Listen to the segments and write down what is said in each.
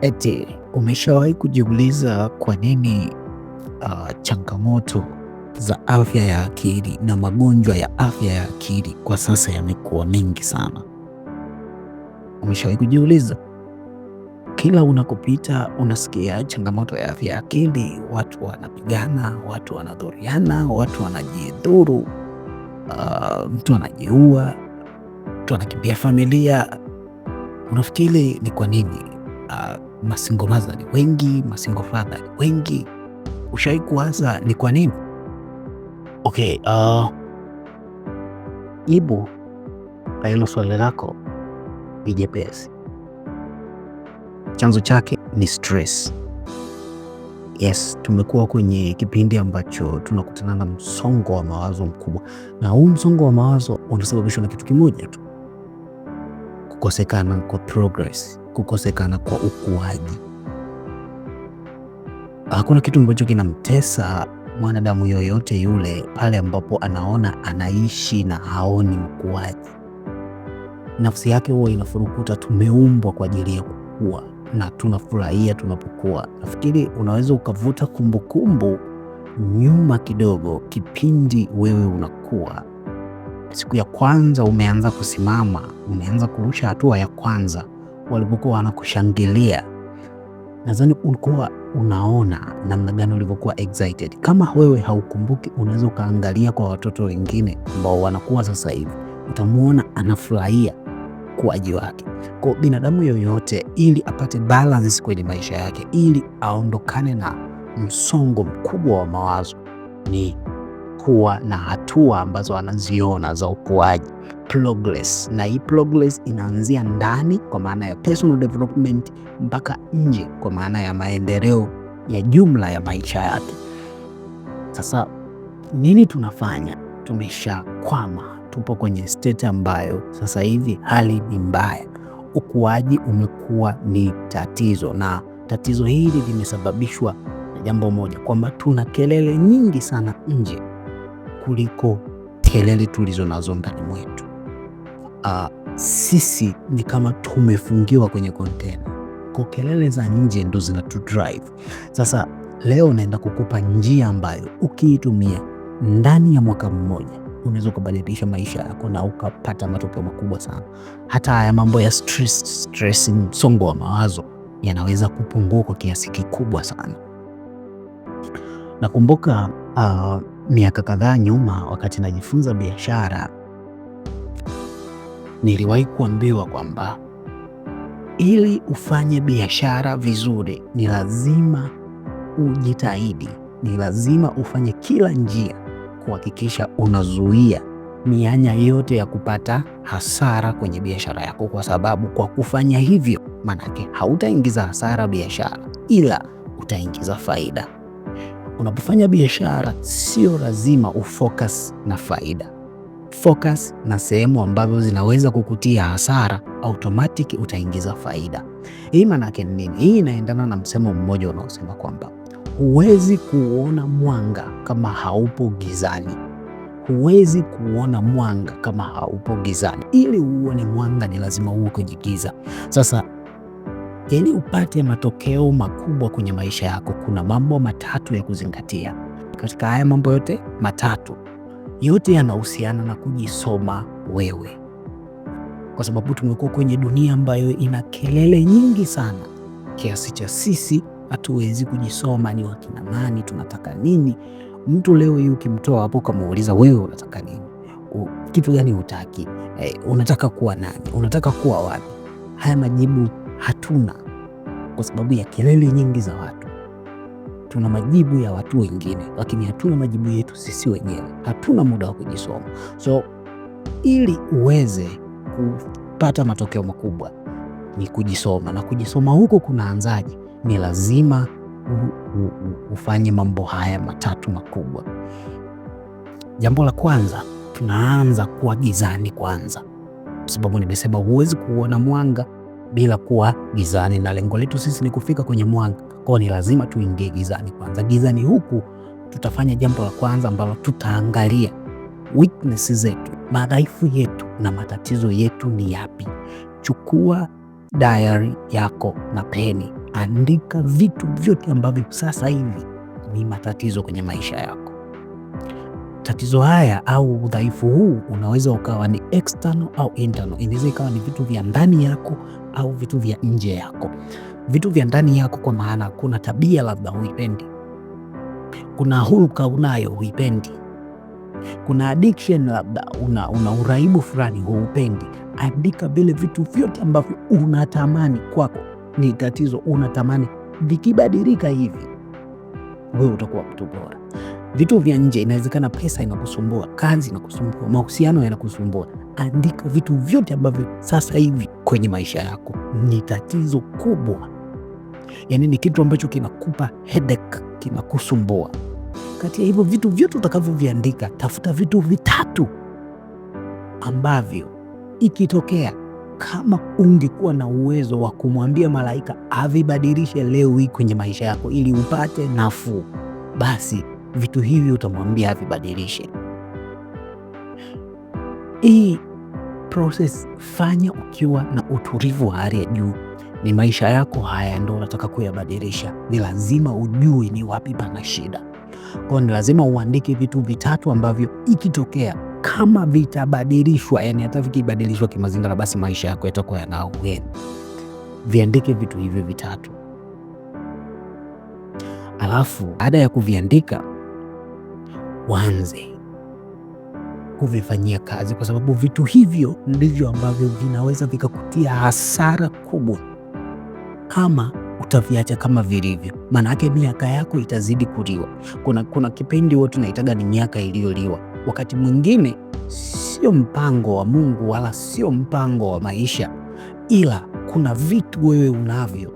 Eti, umeshawahi kujiuliza kwa nini changamoto za afya ya akili na magonjwa ya afya ya akili kwa sasa yamekuwa mengi sana? Umeshawahi kujiuliza? Kila unakopita unasikia changamoto ya afya ya akili, watu wanapigana, watu wanadhuriana, watu wanajidhuru, mtu anajiua, mtu anakimbia familia. Unafikiri ni kwa nini? Masingo maza ni wengi, masingo father ni wengi. Ushawahi kuwaza ni kwa nini? Okay, jibu la hilo swali lako ni jepesi. Chanzo chake ni stress. Yes, tumekuwa kwenye kipindi ambacho tunakutana na msongo wa mawazo mkubwa, na huu msongo wa mawazo unasababishwa na kitu kimoja tu: kukosekana kwa progress, kukosekana kwa ukuaji. Hakuna kitu ambacho kinamtesa mwanadamu yoyote yule pale ambapo anaona anaishi na haoni ukuaji. Nafsi yake huwa inafurukuta. Tumeumbwa kwa ajili ya kukua na tunafurahia tunapokuwa. Nafikiri unaweza ukavuta kumbukumbu nyuma kidogo, kipindi wewe unakuwa, siku ya kwanza umeanza kusimama, umeanza kurusha hatua ya kwanza, walipokuwa wanakushangilia, nadhani ulikuwa unaona namna gani ulivyokuwa excited. Kama wewe haukumbuki, unaweza ukaangalia kwa watoto wengine ambao wanakuwa sasa hivi, utamuona anafurahia ukuaji wake. Kwa binadamu yoyote, ili apate balance kwenye maisha yake, ili aondokane na msongo mkubwa wa mawazo, ni kuwa na hatua ambazo anaziona za ukuaji, progress. Na hii progress inaanzia ndani kwa maana ya personal development mpaka nje kwa maana ya maendeleo ya jumla ya maisha yake. Sasa nini tunafanya? Tumeshakwama, tupo kwenye state ambayo sasa hivi hali ni mbaya. Ukuaji umekuwa ni tatizo, na tatizo hili limesababishwa na jambo moja, kwamba tuna kelele nyingi sana nje kuliko kelele tulizo nazo ndani mwetu. Sisi ni kama tumefungiwa kwenye kontena, kwa kelele za nje ndo zinatu drive. Sasa leo naenda kukupa njia ambayo ukiitumia ndani ya mwaka mmoja unaweza kubadilisha maisha yako na ukapata matokeo makubwa sana. Hata haya mambo ya stress, msongo wa mawazo yanaweza kupungua kwa kiasi kikubwa sana. Nakumbuka miaka kadhaa nyuma, wakati najifunza biashara, niliwahi kuambiwa kwamba ili ufanye biashara vizuri ni lazima ujitahidi, ni lazima ufanye kila njia kuhakikisha unazuia mianya yote ya kupata hasara kwenye biashara yako, kwa sababu kwa kufanya hivyo, manake hautaingiza hasara biashara, ila utaingiza faida. Unapofanya biashara, sio lazima ufocus na faida, focus na sehemu ambazo zinaweza kukutia hasara, automatic utaingiza faida. Hii manake nini? Hii inaendana na msemo mmoja unaosema kwamba huwezi kuona mwanga kama haupo gizani. Huwezi kuona mwanga kama haupo gizani. Ili uone mwanga ni lazima uwe kwenye giza. Sasa ili upate matokeo makubwa kwenye maisha yako, kuna mambo matatu ya kuzingatia. Katika haya mambo yote matatu, yote yanahusiana na kujisoma wewe, kwa sababu tumekuwa kwenye dunia ambayo ina kelele nyingi sana kiasi cha sisi hatuwezi kujisoma. Ni wakina nani? Tunataka nini? Mtu leo hii ukimtoa hapo kamuuliza wewe unataka nini, kitu gani hutaki, unataka kuwa nani, unataka kuwa wapi, haya majibu hatuna, kwa sababu ya kelele nyingi za watu. Tuna majibu ya watu wengine, lakini hatuna majibu yetu sisi wenyewe. Hatuna muda wa kujisoma. So ili uweze kupata matokeo makubwa ni kujisoma, na kujisoma huko kunaanzaje? Ni lazima ufanye mambo haya matatu makubwa. Jambo la kwanza, tunaanza kuwa gizani kwanza, kwa sababu nimesema huwezi kuona mwanga bila kuwa gizani, na lengo letu sisi ni kufika kwenye mwanga. Kwa ni lazima tuingie gizani kwanza. Gizani huku tutafanya jambo la kwanza ambalo tutaangalia weaknesses zetu, madhaifu yetu na matatizo yetu ni yapi. Chukua diary yako na peni, Andika vitu vyote ambavyo sasa hivi ni matatizo kwenye maisha yako. Tatizo haya au udhaifu huu unaweza ukawa ni external au internal. Inaweza ikawa ni vitu vya ndani yako au vitu vya nje yako. Vitu vya ndani yako kwa maana kuna tabia labda huipendi, kuna hulka unayo huipendi, kuna addiction labda una uraibu fulani huupendi. Andika vile vitu vyote ambavyo unatamani kwako ni tatizo, unatamani vikibadilika hivi wewe utakuwa mtu bora. Vitu vya nje, inawezekana pesa inakusumbua, kazi inakusumbua, mahusiano yanakusumbua. Andika vitu vyote ambavyo sasa hivi kwenye maisha yako ni tatizo kubwa, yaani ni kitu ambacho kinakupa headache, kinakusumbua. Kati ya hivyo vitu vyote utakavyoviandika, tafuta vitu vitatu ambavyo ikitokea, kama ungekuwa na uwezo wa kumwambia malaika avibadilishe leo hii kwenye maisha yako ili upate nafuu, basi vitu hivi utamwambia avibadilishe. Hii process fanya ukiwa na utulivu wa hali ya juu. Ni maisha yako haya ndio unataka kuyabadilisha, ni lazima ujue ni wapi pana shida. Kwa ni lazima uandike vitu vitatu ambavyo ikitokea kama vitabadilishwa, yani hata vikibadilishwa kimazingira, basi maisha yako yatakuwa yana ahueni. Viandike vitu hivyo vitatu, alafu baada ya kuviandika uanze kuvifanyia kazi, kwa sababu vitu hivyo ndivyo ambavyo vinaweza vikakutia hasara kubwa kama utaviacha kama vilivyo. Maana yake miaka yako itazidi kuliwa. Kuna kipindi watu naitaga ni miaka iliyoliwa. Wakati mwingine sio mpango wa Mungu wala sio mpango wa maisha, ila kuna vitu wewe unavyo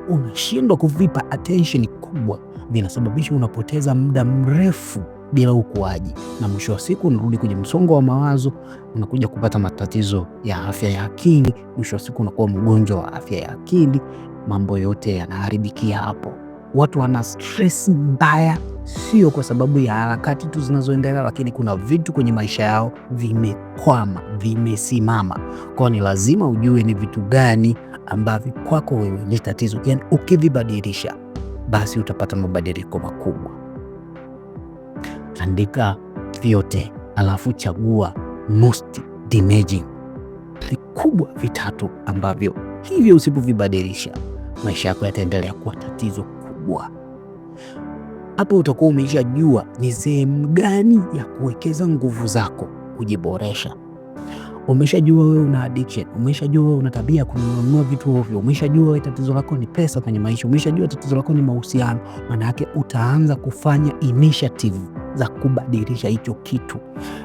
unashindwa kuvipa attention kubwa, vinasababisha unapoteza muda mrefu bila ukuaji, na mwisho wa siku unarudi kwenye msongo wa mawazo, unakuja kupata matatizo ya afya ya akili. Mwisho wa siku unakuwa mgonjwa wa afya ya akili. Mambo yote yanaharibikia hapo. Watu wana stress mbaya, sio kwa sababu ya harakati tu zinazoendelea, lakini kuna vitu kwenye maisha yao vimekwama, vimesimama. Kwa ni lazima ujue ni vitu gani ambavyo kwako wewe ni tatizo, yani ukivibadilisha basi utapata mabadiliko makubwa. Andika vyote, alafu chagua most damaging, vikubwa vitatu ambavyo hivyo usipovibadilisha maisha yako yataendelea kuwa tatizo kubwa. Hapo utakuwa umeshajua ni sehemu gani ya kuwekeza nguvu zako kujiboresha. Umeshajua wewe una addiction, umeshajua wewe una tabia ya kununua vitu ovyo, umeshajua wewe tatizo lako ni pesa kwenye maisha, umeshajua tatizo lako ni mahusiano. Maana yake utaanza kufanya initiative za kubadilisha hicho kitu,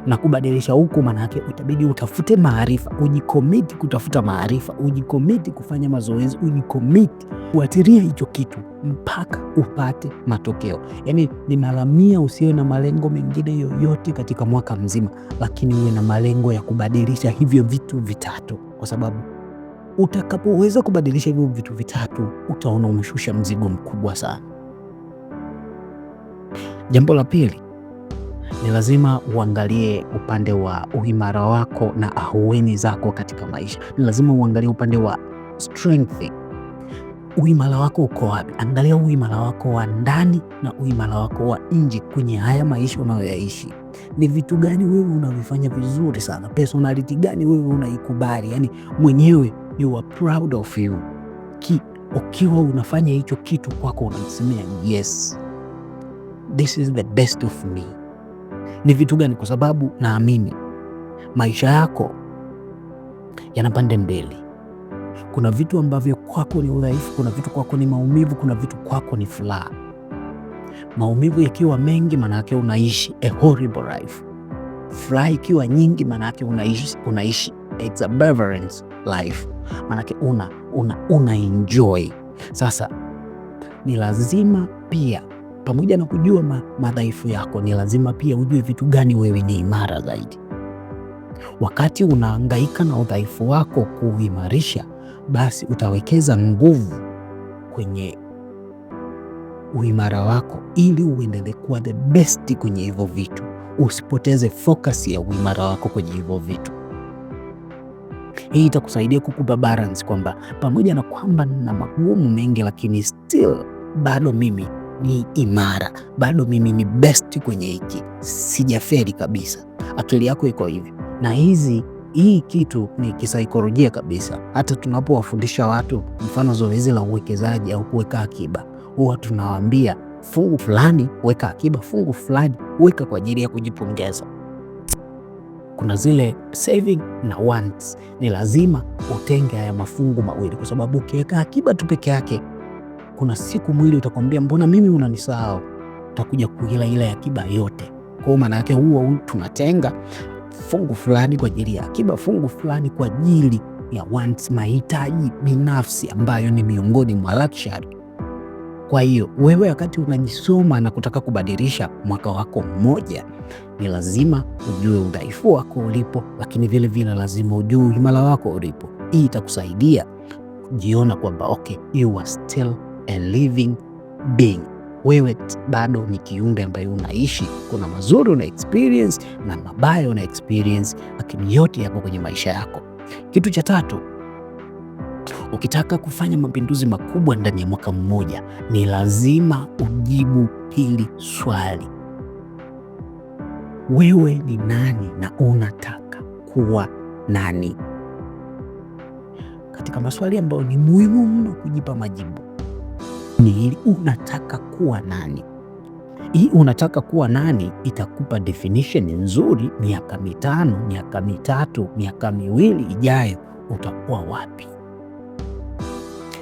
na kubadilisha huku maana yake utabidi utafute maarifa, ujikomiti kutafuta maarifa, ujikomiti kufanya mazoezi, ujikomiti kuatiria hicho kitu mpaka upate matokeo. Yani ninalamia usiwe na malengo mengine yoyote katika mwaka mzima, lakini uwe na malengo ya kubadilisha hivyo vitu vitatu, kwa sababu utakapoweza kubadilisha hivyo vitu vitatu utaona umeshusha mzigo mkubwa sana. Jambo la pili, ni lazima uangalie upande wa uimara wako na ahueni zako katika maisha. Ni lazima uangalie upande wa strength. Uimara wako uko wapi? Angalia uimara wako wa ndani na uimara wako wa nje kwenye haya maisha unayoyaishi. Ni vitu gani wewe unavifanya vizuri sana? Personality gani wewe unaikubali? Yani mwenyewe you are proud of you. Ukiwa unafanya hicho kitu kwako unasemea yes, this is the best of me. Ni vitu gani? Kwa sababu naamini maisha yako yana pande mbili. Kuna vitu ambavyo kwako ni udhaifu, kuna vitu kwako ni maumivu, kuna vitu kwako ni furaha. Maumivu yakiwa mengi maana yake unaishi a horrible life. Furaha ikiwa nyingi maana yake unaishi it's a beverage life. Maana yake una enjoy. Sasa ni lazima pia, pamoja na kujua madhaifu yako, ni lazima pia ujue vitu gani wewe ni imara zaidi. Wakati unahangaika na udhaifu wako kuimarisha, basi utawekeza nguvu kwenye uimara wako ili uendelee kuwa the best kwenye hivyo vitu. Usipoteze focus ya uimara wako kwenye hivyo vitu. Hii itakusaidia kukupa balance kwamba pamoja na kwamba na magumu mengi, lakini still bado mimi ni imara, bado mimi ni best kwenye hiki, sijaferi kabisa. Akili yako iko hivyo. Na hii kitu ni kisaikolojia kabisa. Hata tunapowafundisha watu mfano zoezi la uwekezaji au kuweka akiba, huwa tunawaambia fungu fulani weka akiba, fungu fulani weka kwa ajili ya kujipongeza. Kuna zile saving na wants. Ni lazima utenge haya mafungu mawili, kwa sababu ukiweka akiba tu peke yake, kuna siku mwili utakwambia mbona mimi unanisahau, utakuja kuila ile akiba yote. Kwa maana yake huwa tunatenga fungu fulani kwa ajili ya akiba, fungu fulani kwa ajili ya wants, mahitaji binafsi ambayo ni miongoni mwa luxury. Kwa hiyo wewe wakati unajisoma na kutaka kubadilisha mwaka wako mmoja, ni lazima ujue udhaifu wako ulipo, lakini vile vile lazima ujue uimara wako ulipo. Hii itakusaidia kujiona kwamba okay, you are still a living being. Wewe bado ni kiumbe ambaye unaishi. Kuna mazuri una experience na mabaya una experience, lakini yote yapo kwenye maisha yako. Kitu cha tatu, ukitaka kufanya mapinduzi makubwa ndani ya mwaka mmoja, ni lazima ujibu hili swali: wewe ni nani na unataka kuwa nani? Katika maswali ambayo ni muhimu mno kujipa majibu ni hili: unataka kuwa nani? Hii unataka kuwa nani itakupa definition nzuri. Miaka 5, miaka 3, miaka 2 ijayo utakuwa wapi?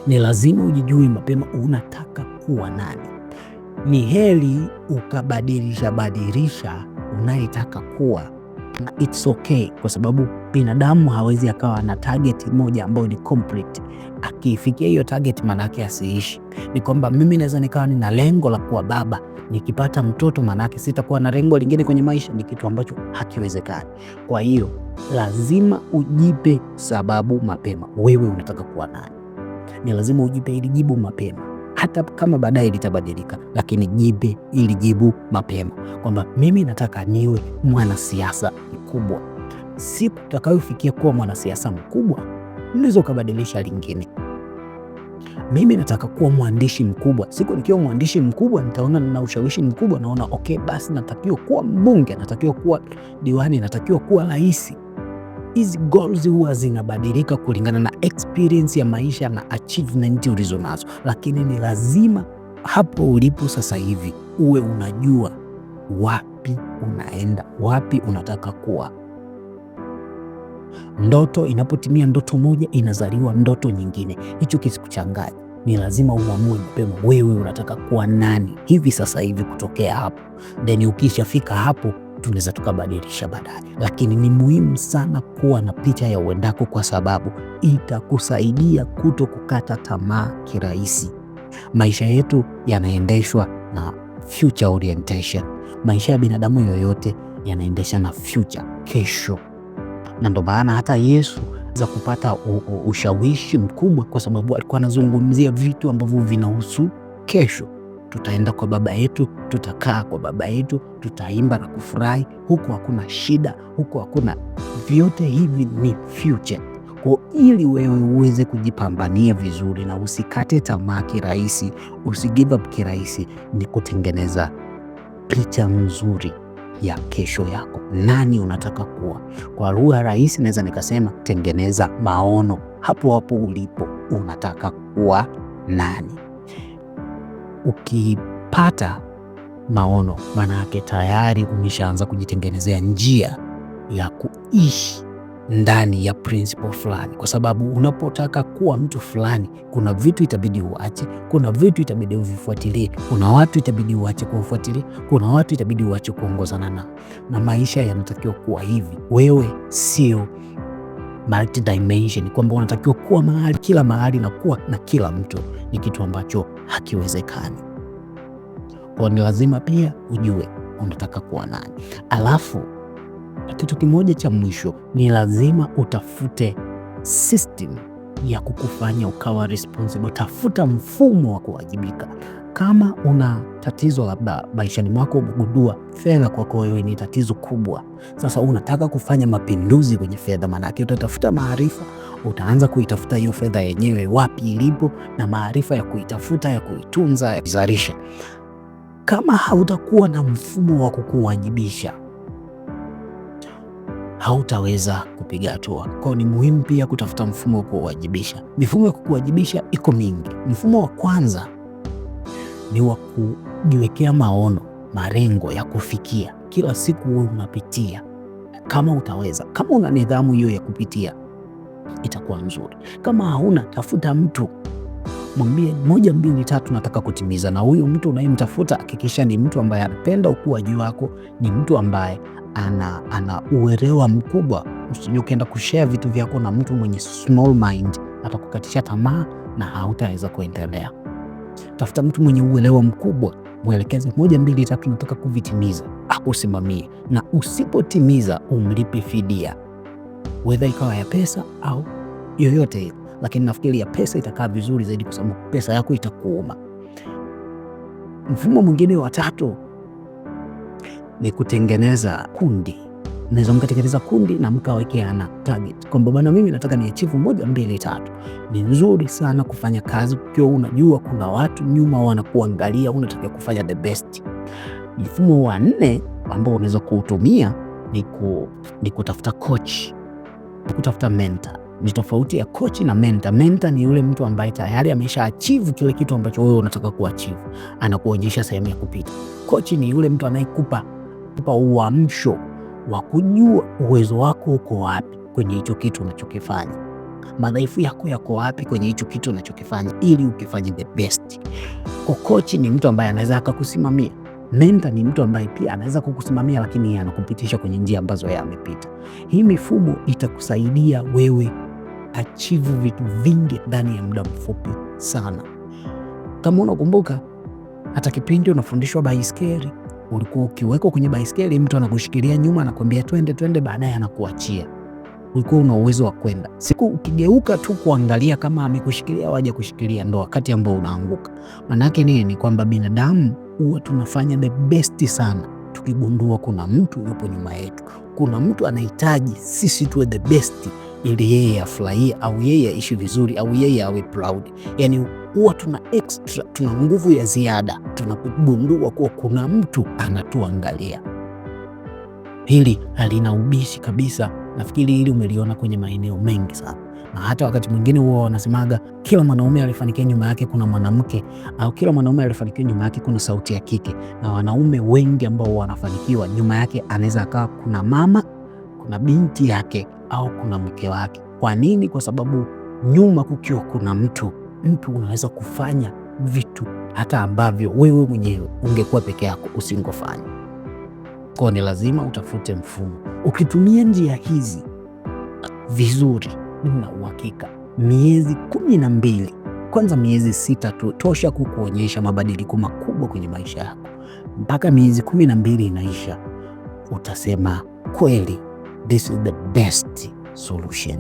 Ni lazima ujijue mapema unataka kuwa nani. Ni heri ukabadilisha unayetaka kuwa, na it's okay, kwa sababu binadamu hawezi akawa na target moja ambayo ni complete. Akifikia hiyo target manake asiishi. Ni kwamba mimi naweza nikawa nina lengo la kuwa baba, nikipata mtoto manake sitakuwa na lengo lingine kwenye maisha. Ni kitu ambacho hakiwezekani. Kwa hiyo lazima ujipe sababu mapema, wewe unataka kuwa nani. Ni lazima ujipe ili jibu mapema, hata kama baadaye litabadilika, lakini jipe ili jibu mapema kwamba mimi nataka niwe mwanasiasa mkubwa. Siku utakayofikia kuwa mwanasiasa mkubwa, unaweza ukabadilisha lingine. Mimi nataka kuwa mwandishi mkubwa. Siku nikiwa mwandishi mkubwa, nitaona nina ushawishi mkubwa, naona okay, basi natakiwa kuwa mbunge, natakiwa kuwa diwani, natakiwa kuwa rais. Hizi goals huwa zinabadilika kulingana na experience ya maisha na achievement ulizonazo, lakini ni lazima hapo ulipo sasa hivi uwe unajua wapi unaenda, wapi unataka kuwa. Ndoto inapotimia, ndoto moja inazaliwa ndoto nyingine. Hicho kisikuchanganya. Ni lazima uamue mapema wewe unataka kuwa nani hivi sasa hivi kutokea hapo. Then ukishafika hapo tunaweza tukabadilisha baadaye, lakini ni muhimu sana kuwa na picha ya uendako, kwa sababu itakusaidia kuto kukata tamaa kirahisi. Maisha yetu yanaendeshwa na future orientation. Maisha ya binadamu yoyote yanaendesha na future, kesho. Na ndo maana hata Yesu za kupata ushawishi mkubwa, kwa sababu alikuwa anazungumzia vitu ambavyo vinahusu kesho. Tutaenda kwa baba yetu, tutakaa kwa baba yetu, tutaimba na kufurahi. Huko hakuna shida, huko hakuna, vyote hivi ni future. Kwa ili wewe uweze kujipambania vizuri na usikate tamaa kirahisi, usigive up kirahisi, ni kutengeneza picha nzuri ya kesho yako. Nani unataka kuwa? Kwa lugha rahisi naweza nikasema tengeneza maono hapo hapo ulipo. Unataka kuwa nani? Ukipata maono, maana yake tayari umeshaanza kujitengenezea njia ya kuishi ndani ya principle fulani, kwa sababu unapotaka kuwa mtu fulani, kuna vitu itabidi uache, kuna vitu itabidi uvifuatilie, kuna watu itabidi uache kufuatilia, kuna watu itabidi uache kuongozana nao, na maisha yanatakiwa kuwa hivi. Wewe sio multi-dimension kwamba unatakiwa kuwa mahali kila mahali na kuwa na kila mtu. Ni kitu ambacho hakiwezekani. Kwa ni lazima pia ujue unataka kuwa nani. Alafu kitu kimoja cha mwisho, ni lazima utafute system ya kukufanya ukawa responsible. Tafuta mfumo wa kuwajibika. kama una tatizo labda maishani mwako, umegundua fedha kwako wewe ni tatizo kubwa, sasa unataka kufanya mapinduzi kwenye fedha, maanake utatafuta maarifa, utaanza kuitafuta hiyo fedha yenyewe wapi ilipo, na maarifa ya kuitafuta, ya kuitunza, ya kuzalisha. Kama hautakuwa na mfumo wa kukuwajibisha, hautaweza kupiga hatua. Kwa ni muhimu pia kutafuta mfumo wa kuwajibisha. Mifumo ya kukuwajibisha iko mingi. Mfumo wa kwanza ni wa kujiwekea maono, malengo ya kufikia. Kila siku wewe unapitia, kama utaweza. Kama una nidhamu hiyo ya kupitia, itakuwa nzuri. Kama hauna, tafuta mtu, mwambie 1, 2, 3 nataka kutimiza, na huyu mtu unayemtafuta hakikisha ni mtu ambaye anapenda ukuaji wako, ni mtu ambaye ana uelewa mkubwa. Usije ukaenda kushare vitu vyako na mtu mwenye small mind, atakukatisha tamaa na hautaweza kuendelea. Tafuta mtu mwenye uelewa mkubwa, mwelekeze 1, 2, 3 nataka kuvitimiza, akusimamie, na usipotimiza umlipe fidia, whether ikawa ya pesa au yoyote ile. Lakini nafikiri ya pesa itakaa vizuri zaidi, kwa sababu pesa yako itakuuma. Mfumo mwingine wa tatu ni kutengeneza kundi. Naweza mkatengeneza kundi na mkawekeana target kwamba bwana, mimi nataka ni achieve 1, 2, 3. Ni nzuri sana kufanya kazi ukiwa unajua kuna watu nyuma wanakuangalia, unataka kufanya the best. Mfumo wa 4 ambao unaweza kuutumia ni kutafuta coach, kutafuta mentor. Ni tofauti ya coach na mentor. Mentor ni yule mtu ambaye tayari amesha achieve kile kitu ambacho wewe unataka kuachieve, anakuonyesha sehemu ya kupita. Coach ni yule mtu anayekupa uamsho wa kujua uwezo wako uko wapi kwenye hicho kitu unachokifanya, madhaifu yako yako wapi kwenye hicho kitu unachokifanya, ili ukifanye the best. Kwa coach ni mtu ambaye anaweza akakusimamia. Mentor ni mtu ambaye pia anaweza kukusimamia, lakini yeye anakupitisha kwenye njia ambazo yeye amepita. Hii mifumo itakusaidia wewe achieve vitu vingi ndani ya muda mfupi sana. Kama unakumbuka, hata kipindi unafundishwa baiskeli, ulikuwa ukiwekwa kwenye baiskeli, mtu anakushikilia nyuma, anakuambia twende, baadaye anakuachia. Ulikuwa una uwezo wa kwenda. Siku ukigeuka tu kuangalia kama amekushikilia au hajakushikilia, ndo wakati ambao unaanguka. Manake nini? Ni kwamba binadamu huwa tunafanya the best sana tukigundua kuna mtu yupo nyuma yetu, kuna mtu anahitaji sisi tuwe the best ili yeye afurahie, au yeye aishi vizuri, au yeye awe proud. Yani huwa tuna extra, tuna nguvu ya ziada tunapogundua kuwa kuna mtu anatuangalia. Hili halina ubishi kabisa. Nafikiri hili umeliona kwenye maeneo mengi sana, na hata wakati mwingine huwa wanasemaga kila mwanaume alifanikiwa nyuma yake kuna mwanamke, au kila mwanaume alifanikiwa nyuma yake kuna sauti ya kike. Na wanaume wengi ambao wanafanikiwa nyuma yake anaweza akawa kuna mama, kuna binti yake, au kuna mke wake. Kwa nini? Kwa sababu nyuma kukiwa kuna mtu unaweza kufanya vitu hata ambavyo wewe mwenyewe ungekuwa peke yako usingofanya. Kwa ni lazima utafute mfumo. Ukitumia njia hizi vizuri, na uhakika miezi 12, kwanza miezi 6 tu tosha kukuonyesha mabadiliko makubwa kwenye maisha yako. Mpaka miezi 12 inaisha, utasema kweli, this is the best solution.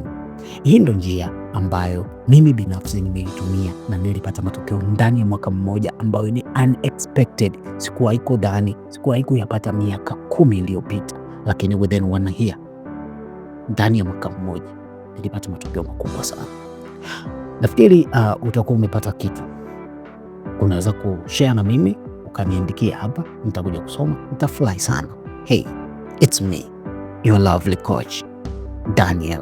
Hii ndo njia ambayo mimi binafsi nimeitumia na nilipata matokeo ndani ya mwaka mmoja, ambayo ni unexpected. Sikuwahi kudhani, sikuwahi kuyapata miaka 10 iliyopita, lakini within 1 year, ndani ya mwaka mmoja nilipata matokeo makubwa sana. Nafikiri utakuwa umepata kitu. Unaweza kushare na mimi, ukaniandikia hapa, nitakuja kusoma, nitafurahi sana. Hey, it's me, your lovely coach, Daniel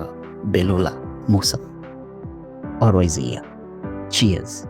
Belula Musa. Always here. Cheers.